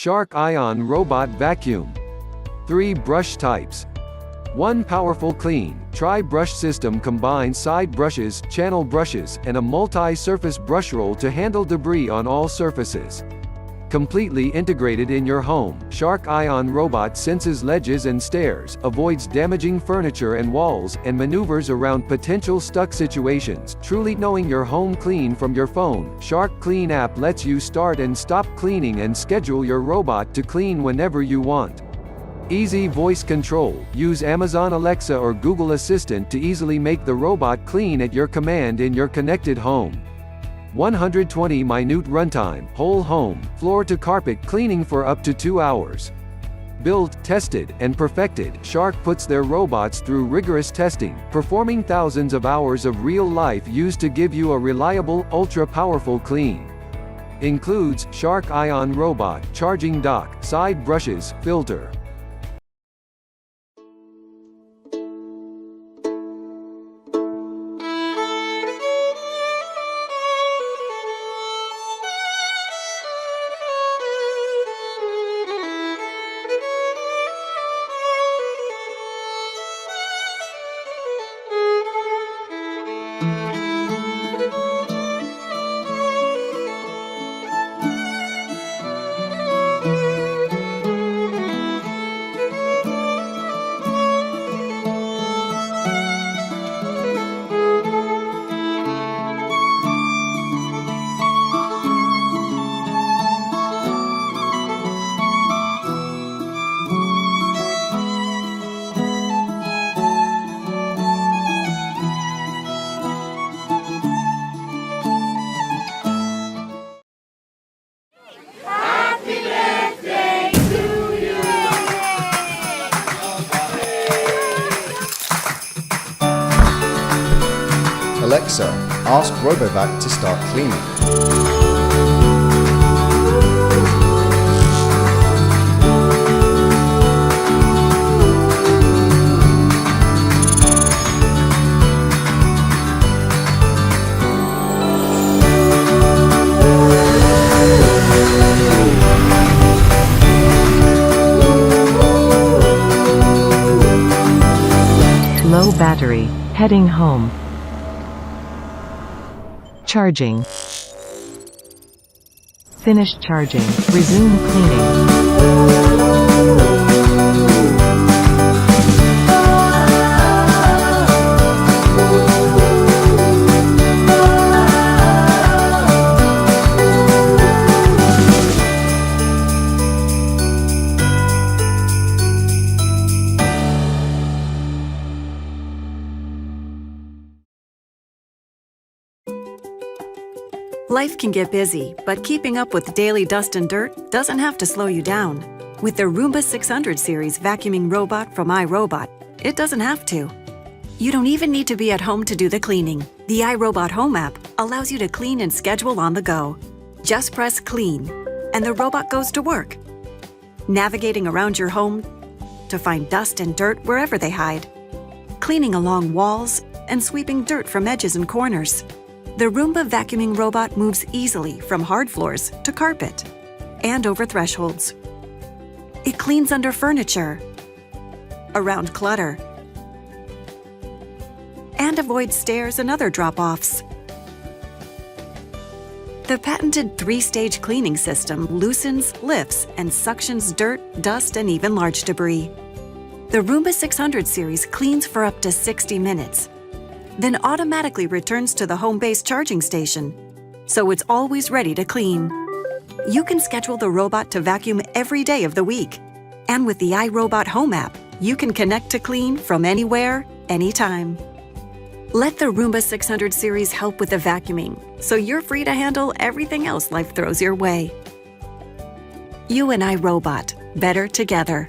Shark Ion Robot Vacuum. 3 brush types. 1 powerful clean, tri-brush system combines side brushes, channel brushes, and a multi-surface brush roll to handle debris on all surfaces. Completely integrated in your home, Shark Ion Robot senses ledges and stairs, avoids damaging furniture and walls, and maneuvers around potential stuck situations. Truly knowing your home clean from your phone, Shark Clean app lets you start and stop cleaning and schedule your robot to clean whenever you want. Easy voice control. Use Amazon Alexa or Google Assistant to easily make the robot clean at your command in your connected home. 120 minute runtime, whole home, floor to carpet cleaning for up to 2 hours. Built, tested, and perfected, Shark puts their robots through rigorous testing, performing thousands of hours of real-life use to give you a reliable, ultra-powerful clean. Includes Shark Ion Robot, charging dock, side brushes, filter. Alexa, ask RoboVac to start cleaning. Low battery, heading home. Charging. Finished charging, resume cleaning. Life can get busy, but keeping up with daily dust and dirt doesn't have to slow you down. With the Roomba 600 series vacuuming robot from iRobot, it doesn't have to. You don't even need to be at home to do the cleaning. The iRobot Home app allows you to clean and schedule on the go. Just press Clean, and the robot goes to work, navigating around your home to find dust and dirt wherever they hide, cleaning along walls and sweeping dirt from edges and corners. The Roomba vacuuming robot moves easily from hard floors to carpet and over thresholds. It cleans under furniture, around clutter, and avoids stairs and other drop-offs. The patented 3-stage cleaning system loosens, lifts, and suctions dirt, dust, and even large debris. The Roomba 600 series cleans for up to 60 minutes, then automatically returns to the home-based charging station, so it's always ready to clean. You can schedule the robot to vacuum every day of the week. And with the iRobot Home app, you can connect to clean from anywhere, anytime. Let the Roomba 600 series help with the vacuuming, so you're free to handle everything else life throws your way. You and iRobot, better together.